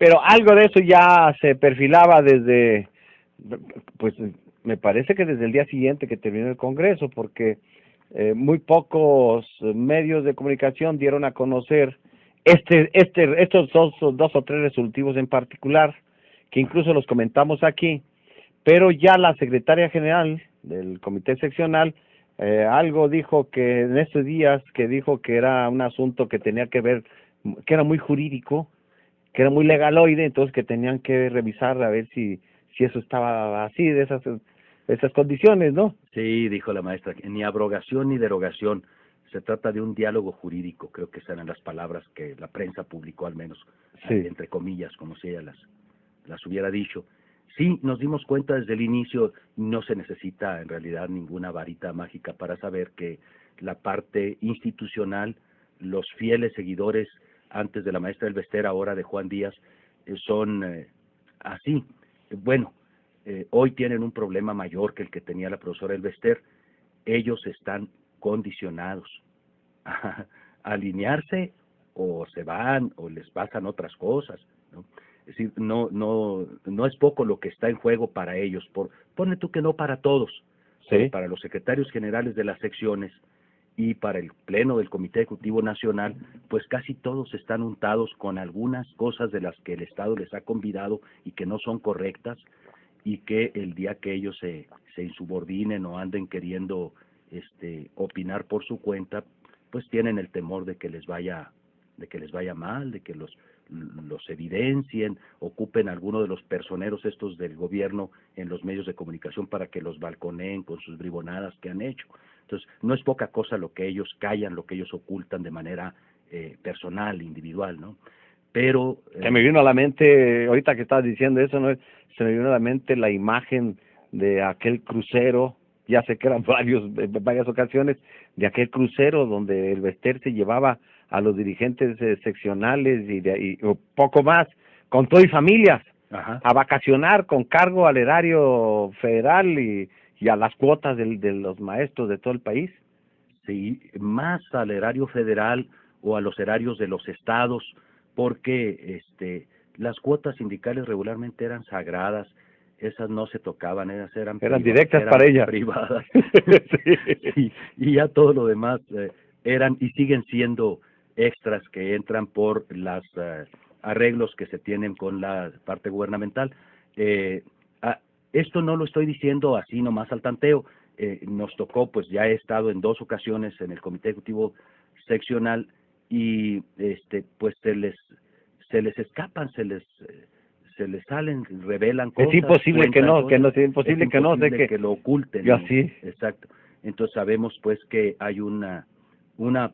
Pero algo de eso ya se perfilaba desde, pues me parece que desde el día siguiente que terminó el Congreso, porque muy pocos medios de comunicación dieron a conocer estos dos o tres resolutivos en particular, que incluso los comentamos aquí, pero ya la secretaria general del comité seccional algo dijo que en estos días, que dijo que era un asunto que tenía que ver, que era muy jurídico, que era muy legaloide, entonces que tenían que revisar a ver si eso estaba así, de esas condiciones, ¿no? Sí, dijo la maestra, ni abrogación ni derogación. Se trata de un diálogo jurídico, creo que esas eran las palabras que la prensa publicó, al menos, Sí. entre comillas, como si ella las hubiera dicho. Sí, nos dimos cuenta desde el inicio, no se necesita en realidad ninguna varita mágica para saber que la parte institucional, los fieles seguidores antes de la maestra Elvester, ahora de Juan Díaz, son así. Bueno, hoy tienen un problema mayor que el que tenía la profesora Elvester. Ellos están condicionados a alinearse, o se van o les pasan otras cosas, ¿no? Es decir, no es poco lo que está en juego para ellos. Pone tú que no para todos, pero Sí. para los secretarios generales de las secciones y para el pleno del Comité Ejecutivo Nacional, pues casi todos están untados con algunas cosas de las que el Estado les ha convidado y que no son correctas, y que el día que ellos se insubordinen o anden queriendo opinar por su cuenta, pues tienen el temor de que les vaya mal, de que los evidencien, ocupen alguno de los personeros estos del gobierno en los medios de comunicación para que los balconeen con sus bribonadas que han hecho. Entonces, no es poca cosa lo que ellos callan, lo que ellos ocultan de manera personal, individual, ¿no? Pero Se me vino a la mente, ahorita que estabas diciendo eso, ¿no? Se me vino a la mente la imagen de aquel crucero, ya sé que eran varias ocasiones, de aquel crucero donde el Bester se llevaba a los dirigentes seccionales y poco más, con todo y familias, ajá, a vacacionar con cargo al erario federal y a las cuotas de los maestros de todo el país. sí, más al erario federal o a los erarios de los estados, porque las cuotas sindicales regularmente eran sagradas, esas no se tocaban, esas Eran directas para ella. privadas. Sí. Sí, y ya todo lo demás eran y siguen siendo extras que entran por los arreglos que se tienen con la parte gubernamental. Eh, a- Esto no lo estoy diciendo así nomás al tanteo. Nos tocó, pues ya he estado en 2 ocasiones en el Comité Ejecutivo Seccional, y pues se les escapan, se les salen, revelan Es cosas, imposible que cuentan no, cosas, es imposible que no, sé que lo oculten, yo sí. exacto. Entonces sabemos pues que hay una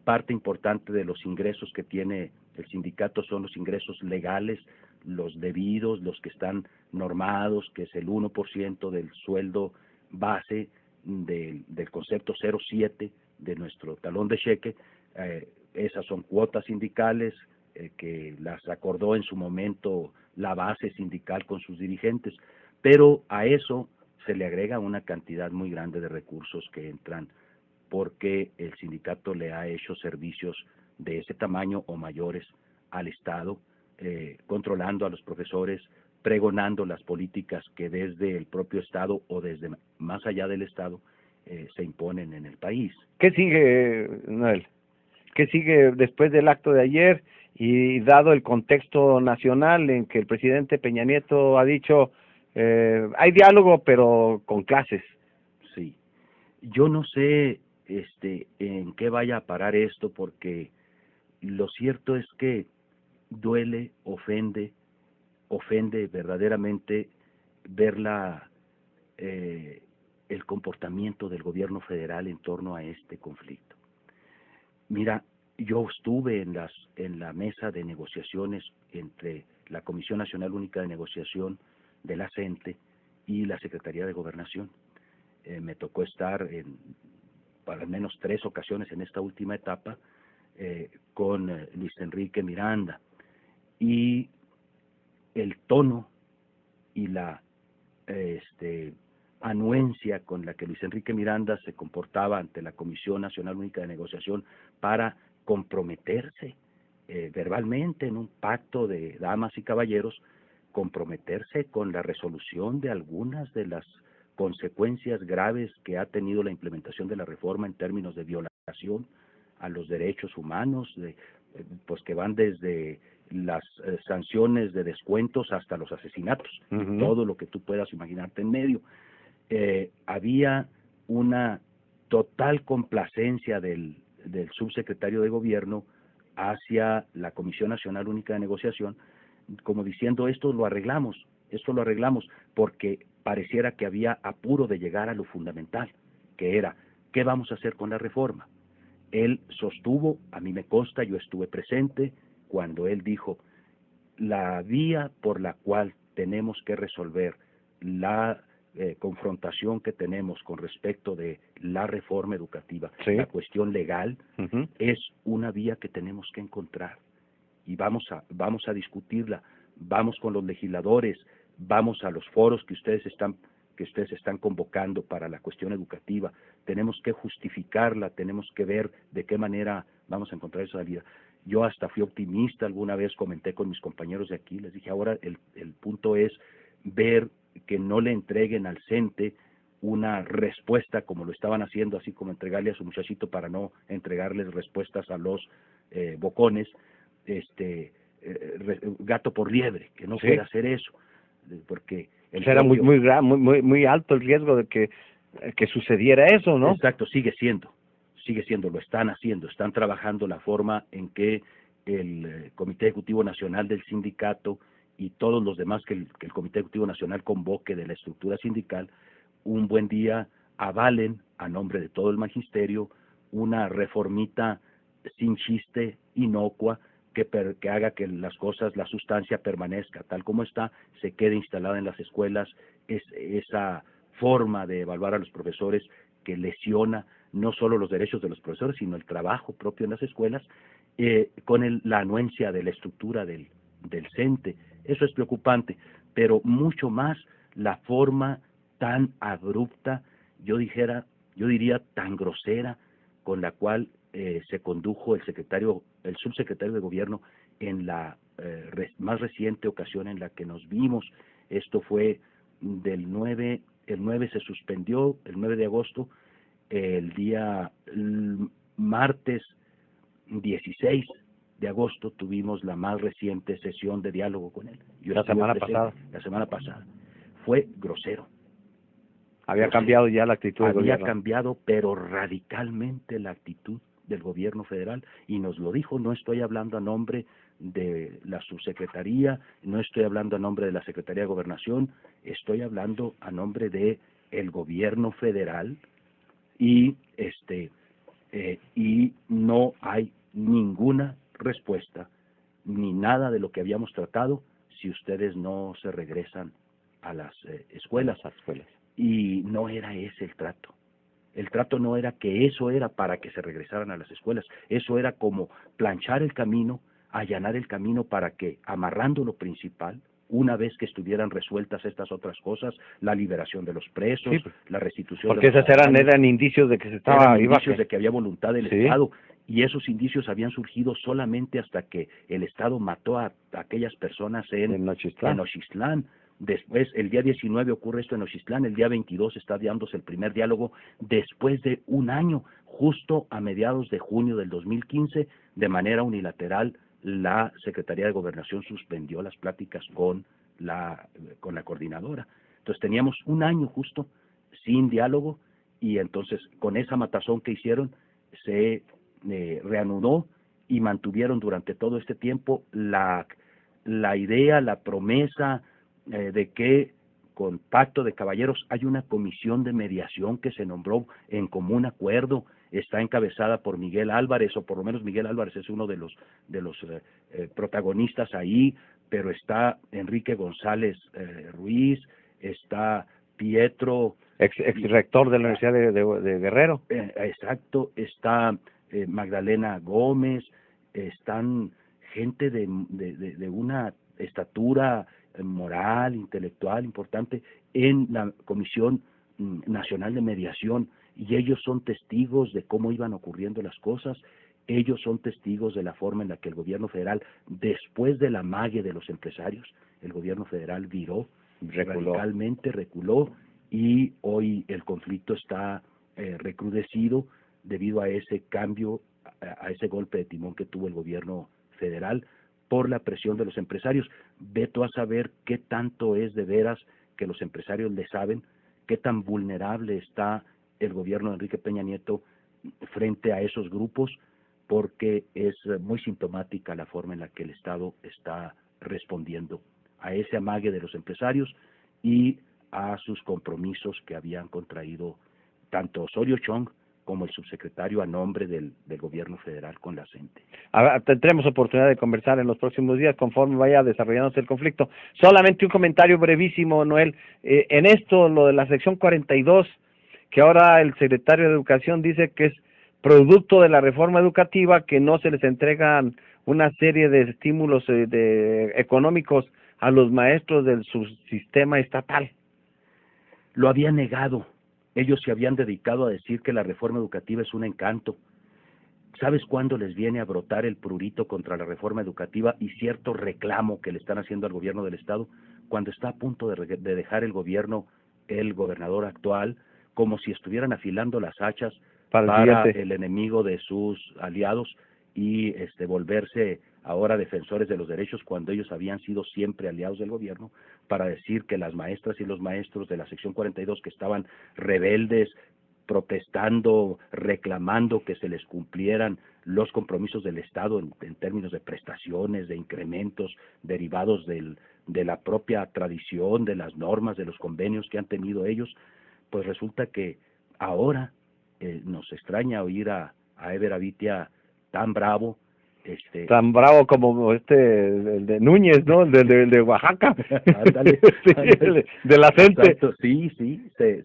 parte importante de los ingresos que tiene el sindicato son los ingresos legales, los debidos, los que están normados, que es el 1% del sueldo base del concepto 07 de nuestro talón de cheque. Esas son cuotas sindicales que las acordó en su momento la base sindical con sus dirigentes, pero a eso se le agrega una cantidad muy grande de recursos que entran porque el sindicato le ha hecho servicios de ese tamaño o mayores al Estado, controlando a los profesores, pregonando las políticas que desde el propio Estado o desde más allá del Estado se imponen en el país. ¿Qué sigue, Noel? ¿Qué sigue después del acto de ayer y dado el contexto nacional en que el presidente Peña Nieto ha dicho hay diálogo pero con clases? Sí, yo no sé en qué vaya a parar esto, porque lo cierto es que duele, ofende verdaderamente ver eh, el comportamiento del gobierno federal en torno a este conflicto. Mira, yo estuve en la mesa de negociaciones entre la Comisión Nacional Única de Negociación de la CENTE y la Secretaría de Gobernación. Me tocó estar para al menos 3 ocasiones en esta última etapa con Luis Enrique Miranda, y el tono y la anuencia con la que Luis Enrique Miranda se comportaba ante la Comisión Nacional Única de Negociación para comprometerse verbalmente en un pacto de damas y caballeros, comprometerse con la resolución de algunas de las consecuencias graves que ha tenido la implementación de la reforma en términos de violación a los derechos humanos, pues que van desde las sanciones de descuentos hasta los asesinatos, y todo lo que tú puedas imaginarte en medio. Había una total complacencia del subsecretario de Gobierno hacia la Comisión Nacional Única de Negociación, como diciendo esto lo arreglamos, porque pareciera que había apuro de llegar a lo fundamental, que era, ¿qué vamos a hacer con la reforma? Él sostuvo, a mí me consta, yo estuve presente, cuando él dijo, la vía por la cual tenemos que resolver la confrontación que tenemos con respecto de la reforma educativa, sí, la cuestión legal, es una vía que tenemos que encontrar y vamos a discutirla, vamos con los legisladores, vamos a los foros que ustedes están convocando para la cuestión educativa, tenemos que justificarla, tenemos que ver de qué manera vamos a encontrar esa salida. Yo hasta fui optimista, alguna vez comenté con mis compañeros de aquí, les dije, ahora el punto es ver que no le entreguen al CENTE una respuesta como lo estaban haciendo, así como entregarle a su muchachito para no entregarles respuestas a los bocones, gato por liebre, que no pueda hacer eso, porque era muy alto el riesgo de que sucediera eso, ¿no? Exacto, sigue siendo, lo están haciendo, están trabajando la forma en que el Comité Ejecutivo Nacional del sindicato y todos los demás que el Comité Ejecutivo Nacional convoque de la estructura sindical, un buen día avalen a nombre de todo el magisterio una reformita sin chiste, inocua, que haga que las cosas, la sustancia permanezca tal como está, se quede instalada en las escuelas, esa forma de evaluar a los profesores que lesiona no solo los derechos de los profesores, sino el trabajo propio en las escuelas, con la anuencia de la estructura del CENTE. Eso es preocupante, pero mucho más la forma tan abrupta, yo diría tan grosera, con la cual se condujo el subsecretario de Gobierno en la más reciente ocasión en la que nos vimos. Esto fue el 9 se suspendió, el 9 de agosto, el martes 16 de agosto tuvimos la más reciente sesión de diálogo con él. La semana pasada. Fue grosero. Había cambiado ya la actitud del gobierno. Había cambiado, pero radicalmente la actitud del gobierno federal, y nos lo dijo, no estoy hablando a nombre de la subsecretaría, no estoy hablando a nombre de la Secretaría de Gobernación, estoy hablando a nombre de el gobierno federal, y no hay ninguna respuesta ni nada de lo que habíamos tratado si ustedes no se regresan a las escuelas. Y no era ese el trato. El trato no era que eso era para que se regresaran a las escuelas, eso era como planchar el camino, allanar el camino para que, amarrando lo principal, una vez que estuvieran resueltas estas otras cosas, la liberación de los presos, la restitución porque de los esas eran indicios de que se estaba indicios de que había voluntad del Estado, y esos indicios habían surgido solamente hasta que el Estado mató a aquellas personas en Nochistlán. Después, el día 19 ocurre esto en Nochistlán, el día 22 está dándose el primer diálogo, después de un año, justo a mediados de junio del 2015, de manera unilateral, la Secretaría de Gobernación suspendió las pláticas con la coordinadora. Entonces teníamos un año justo sin diálogo, y entonces con esa matazón que hicieron se reanudó y mantuvieron durante todo este tiempo la idea, la promesa de que con pacto de caballeros hay una comisión de mediación que se nombró en común acuerdo, está encabezada por Miguel Álvarez, o por lo menos Miguel Álvarez es uno de los protagonistas ahí, pero está Enrique González Ruiz, está Pietro, ex rector de la Universidad de Guerrero. Exacto, está Magdalena Gómez, están gente de una estatura moral, intelectual importante en la Comisión Nacional de Mediación, y ellos son testigos de cómo iban ocurriendo las cosas, Ellos son testigos de la forma en la que el gobierno federal, después del amague de los empresarios, el gobierno federal radicalmente reculó, y hoy el conflicto está recrudecido debido a ese cambio, a ese golpe de timón que tuvo el gobierno federal por la presión de los empresarios. Ve tú a saber qué tanto es de veras que los empresarios le saben, qué tan vulnerable está el gobierno de Enrique Peña Nieto frente a esos grupos, porque es muy sintomática la forma en la que el Estado está respondiendo a ese amague de los empresarios y a sus compromisos que habían contraído tanto Osorio Chong como el subsecretario a nombre del gobierno federal con la CENTE. Tendremos oportunidad de conversar en los próximos días conforme vaya desarrollándose el conflicto. Solamente un comentario brevísimo, Noel. En esto, lo de la sección 42, que ahora el secretario de Educación dice que es producto de la reforma educativa, que no se les entregan una serie de estímulos económicos a los maestros del subsistema estatal. Lo había negado. Ellos se habían dedicado a decir que la reforma educativa es un encanto. ¿Sabes cuándo les viene a brotar el prurito contra la reforma educativa y cierto reclamo que le están haciendo al gobierno del Estado? Cuando está a punto de dejar el gobierno, el gobernador actual, como si estuvieran afilando las hachas para el enemigo de sus aliados y volverse ahora defensores de los derechos, cuando ellos habían sido siempre aliados del gobierno, para decir que las maestras y los maestros de la sección 42 que estaban rebeldes, protestando, reclamando que se les cumplieran los compromisos del Estado en términos de prestaciones, de incrementos derivados de la propia tradición, de las normas, de los convenios que han tenido ellos, pues resulta que ahora nos extraña oír a Ever Avitia tan bravo. Tan bravo como el de Núñez, ¿no? El de Oaxaca. Ándale, sí, ándale. De la CENTE. Sí,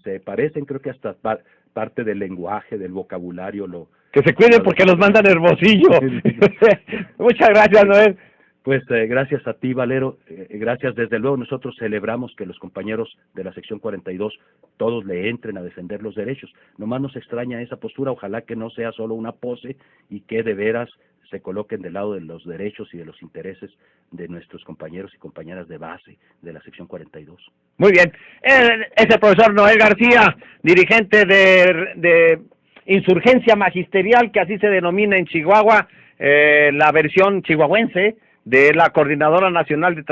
se parecen, creo que hasta parte del lenguaje, del vocabulario. Que se cuiden porque los mandan Hermosillo. Muchas gracias, Noel. Pues gracias a ti, Valero. Gracias. Desde luego nosotros celebramos que los compañeros de la sección 42 todos le entren a defender los derechos. Nomás nos extraña esa postura. Ojalá que no sea solo una pose y que de veras se coloquen del lado de los derechos y de los intereses de nuestros compañeros y compañeras de base de la sección 42. Muy bien. Es el profesor Noel García, dirigente de Insurgencia Magisterial, que así se denomina en Chihuahua, la versión chihuahuense de la Coordinadora Nacional de